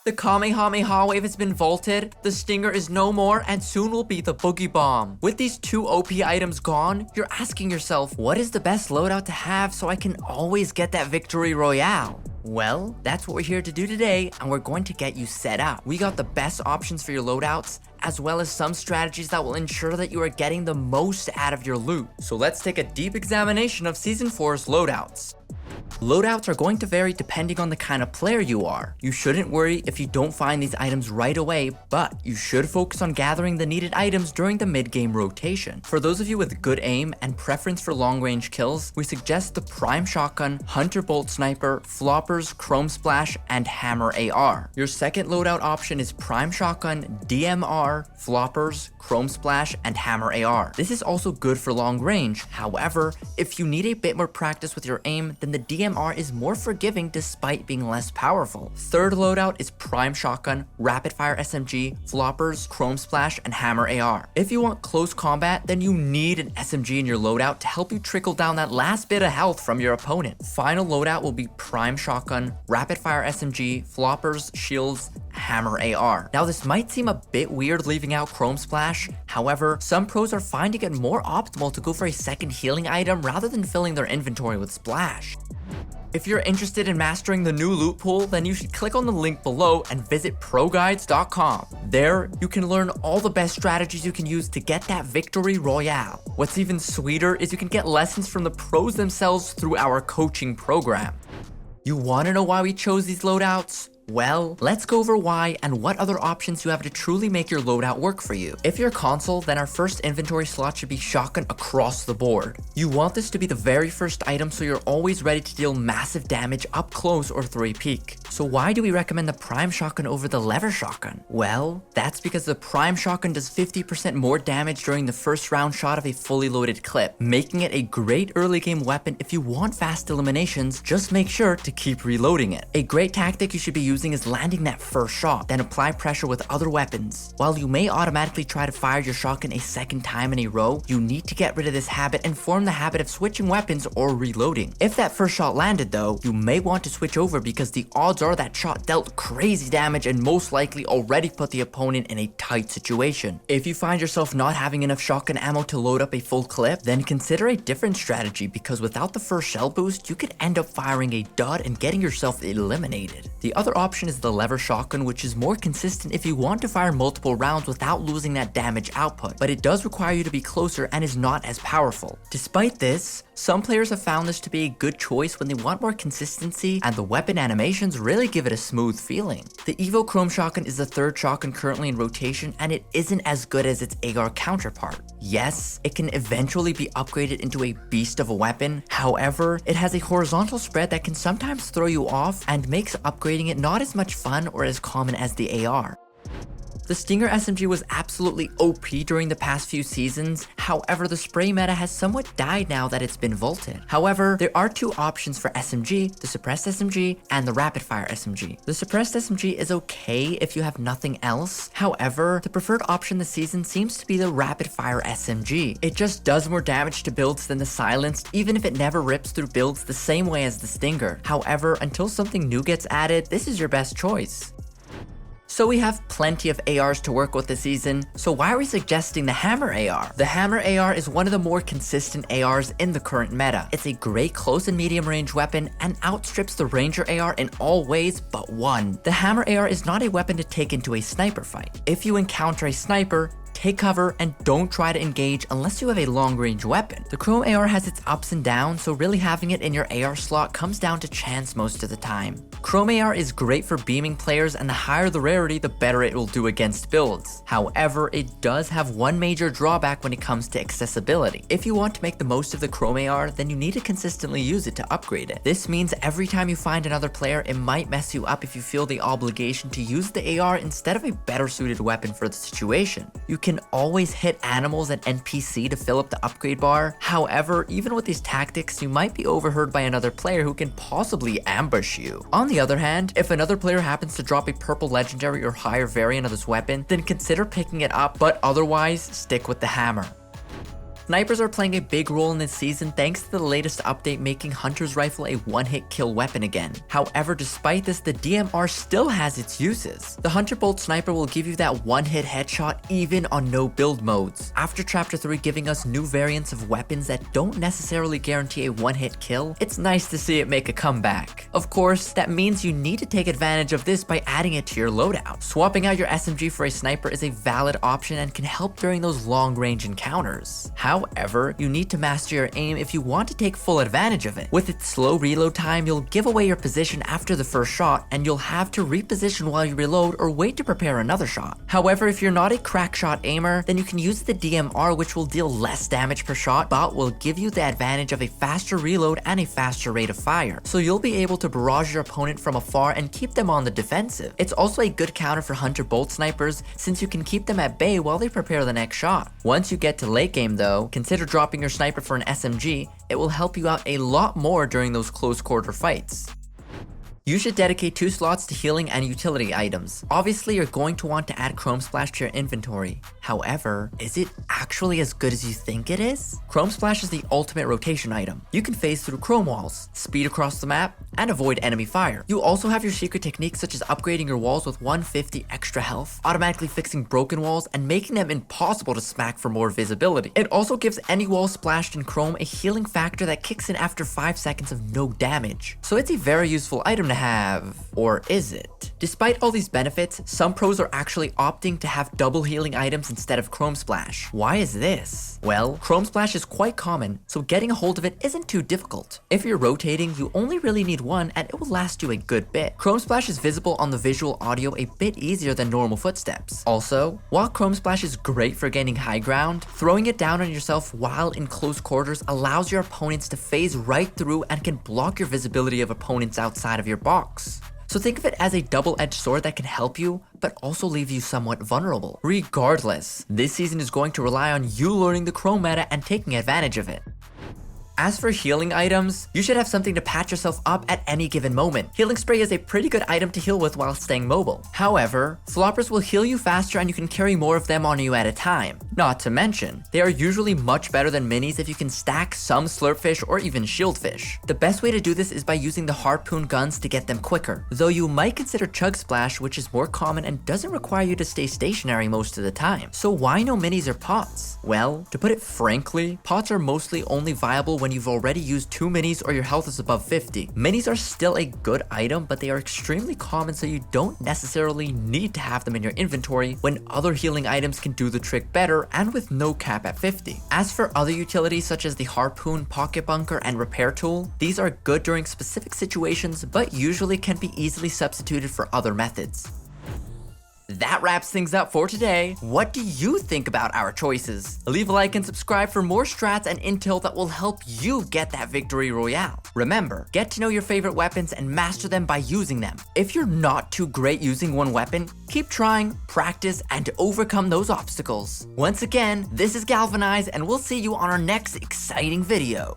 The Kamehameha wave has been vaulted, the Stinger is no more, and soon will be the Boogie Bomb. With these two OP items gone, you're asking yourself, what is the best loadout to have so I can always get that victory royale? Well, that's what we're here to do today, and we're going to get you set up. We got the best options for your loadouts, as well as some strategies that will ensure that you are getting the most out of your loot. So let's take a deep examination of Season 4's loadouts. Loadouts are going to vary depending on the kind of player you are. You shouldn't worry if you don't find these items right away, but you should focus on gathering the needed items during the mid-game rotation. For those of you with good aim and preference for long-range kills, we suggest the Prime Shotgun, Hunter Bolt Sniper, Floppers, Chrome Splash, and Hammer AR. Your second loadout option is Prime Shotgun, DMR, Floppers, Chrome Splash, and Hammer AR. This is also good for long range. However, if you need a bit more practice with your aim, then the DMR is more forgiving despite being less powerful. Third loadout is Prime Shotgun, Rapid Fire SMG, Floppers, Chrome Splash, and Hammer AR. If you want close combat, then you need an SMG in your loadout to help you trickle down that last bit of health from your opponent. Final loadout will be Prime Shotgun, Rapid Fire SMG, Floppers, Shields, Hammer AR. Now this might seem a bit weird leaving out Chrome Splash, however, some pros are finding it more optimal to go for a second healing item rather than filling their inventory with Splash. If you're interested in mastering the new loot pool, then you should click on the link below and visit ProGuides.com. There, you can learn all the best strategies you can use to get that victory royale. What's even sweeter is you can get lessons from the pros themselves through our coaching program. You want to know why we chose these loadouts? Well, let's go over why and what other options you have to truly make your loadout work for you. If you're console, then our first inventory slot should be shotgun across the board. You want this to be the very first item so you're always ready to deal massive damage up close or through a peek. So why do we recommend the Prime Shotgun over the Lever Shotgun? Well, that's because the Prime Shotgun does 50% more damage during the first round shot of a fully loaded clip, making it a great early game weapon if you want fast eliminations. Just make sure to keep reloading it. A great tactic you should be using is landing that first shot, then apply pressure with other weapons. While you may automatically try to fire your shotgun a second time in a row, you need to get rid of this habit and form the habit of switching weapons or reloading. If that first shot landed though, you may want to switch over because the odds are that shot dealt crazy damage and most likely already put the opponent in a tight situation. If you find yourself not having enough shotgun ammo to load up a full clip, then consider a different strategy because without the first shell boost, you could end up firing a dud and getting yourself eliminated. The other option is the Lever Shotgun, which is more consistent if you want to fire multiple rounds without losing that damage output, but it does require you to be closer and is not as powerful. Despite this, some players have found this to be a good choice when they want more consistency, and the weapon animations really give it a smooth feeling. The Evo Chrome Shotgun is the third shotgun currently in rotation, and it isn't as good as its AR counterpart. Yes, it can eventually be upgraded into a beast of a weapon, however, it has a horizontal spread that can sometimes throw you off and makes upgrading it not as much fun or as common as the AR. The Stinger SMG was absolutely OP during the past few seasons, however the spray meta has somewhat died now that it's been vaulted. However, there are two options for SMG, the Suppressed SMG and the Rapid Fire SMG. The Suppressed SMG is okay if you have nothing else, however, the preferred option this season seems to be the Rapid Fire SMG. It just does more damage to builds than the Silenced, even if it never rips through builds the same way as the Stinger. However, until something new gets added, this is your best choice. So we have plenty of ARs to work with this season, so why are we suggesting the Hammer AR? The Hammer AR is one of the more consistent ARs in the current meta. It's a great close and medium range weapon and outstrips the Ranger AR in all ways but one. The Hammer AR is not a weapon to take into a sniper fight. If you encounter a sniper, take cover and don't try to engage unless you have a long-range weapon. The Chrome AR has its ups and downs, so really having it in your AR slot comes down to chance most of the time. Chrome AR is great for beaming players, and the higher the rarity, the better it will do against builds. However, it does have one major drawback when it comes to accessibility. If you want to make the most of the Chrome AR, then you need to consistently use it to upgrade it. This means every time you find another player, it might mess you up if you feel the obligation to use the AR instead of a better suited weapon for the situation. You can always hit animals and NPC to fill up the upgrade bar. However, even with these tactics, you might be overheard by another player who can possibly ambush you. On the other hand, if another player happens to drop a purple legendary or higher variant of this weapon, then consider picking it up, but otherwise stick with the hammer. Snipers are playing a big role in this season thanks to the latest update making Hunter's Rifle a one-hit kill weapon again. However, despite this, the DMR still has its uses. The Hunter Bolt Sniper will give you that one-hit headshot even on no build modes. After Chapter 3 giving us new variants of weapons that don't necessarily guarantee a one-hit kill, it's nice to see it make a comeback. Of course, that means you need to take advantage of this by adding it to your loadout. Swapping out your SMG for a sniper is a valid option and can help during those long-range encounters. However, you need to master your aim if you want to take full advantage of it. With its slow reload time, you'll give away your position after the first shot, and you'll have to reposition while you reload or wait to prepare another shot. However, if you're not a crack shot aimer, then you can use the DMR, which will deal less damage per shot, but will give you the advantage of a faster reload and a faster rate of fire. So you'll be able to barrage your opponent from afar and keep them on the defensive. It's also a good counter for Hunter Bolt Snipers, since you can keep them at bay while they prepare the next shot. Once you get to late game though, consider dropping your sniper for an SMG. It will help you out a lot more during those close quarter fights. You should dedicate 2 slots to healing and utility items. Obviously, you're going to want to add Chrome Splash to your inventory. However, is it actually as good as you think it is? Chrome Splash is the ultimate rotation item. You can phase through chrome walls, speed across the map, and avoid enemy fire. You also have your secret techniques such as upgrading your walls with 150 extra health, automatically fixing broken walls, and making them impossible to smack for more visibility. It also gives any wall splashed in chrome a healing factor that kicks in after 5 seconds of no damage. So it's a very useful item to have. Or is it? Despite all these benefits, some pros are actually opting to have double healing items instead of Chrome Splash. Why is this? Well, Chrome Splash is quite common, so getting a hold of it isn't too difficult. If you're rotating, you only really need one and it will last you a good bit. Chrome Splash is visible on the visual audio a bit easier than normal footsteps. Also, while Chrome Splash is great for gaining high ground, throwing it down on yourself while in close quarters allows your opponents to phase right through and can block your visibility of opponents outside of your box. So think of it as a double-edged sword that can help you, but also leave you somewhat vulnerable. Regardless, this season is going to rely on you learning the chrome meta and taking advantage of it. As for healing items, you should have something to patch yourself up at any given moment. Healing Spray is a pretty good item to heal with while staying mobile. However, floppers will heal you faster and you can carry more of them on you at a time. Not to mention, they are usually much better than minis if you can stack some slurpfish or even shieldfish. The best way to do this is by using the harpoon guns to get them quicker, though you might consider Chug Splash, which is more common and doesn't require you to stay stationary most of the time. So why no minis or pots? Well, to put it frankly, pots are mostly only viable when you've already used 2 minis or your health is above 50. Minis are still a good item, but they are extremely common, so you don't necessarily need to have them in your inventory when other healing items can do the trick better and with no cap at 50. As for other utilities such as the harpoon, pocket bunker, and repair tool, these are good during specific situations, but usually can be easily substituted for other methods. That wraps things up for today. What do you think about our choices? Leave a like and subscribe for more strats and intel that will help you get that victory royale. Remember, get to know your favorite weapons and master them by using them. If you're not too great using one weapon, keep trying, practice, and overcome those obstacles. Once again, this is Galvanize, and we'll see you on our next exciting video.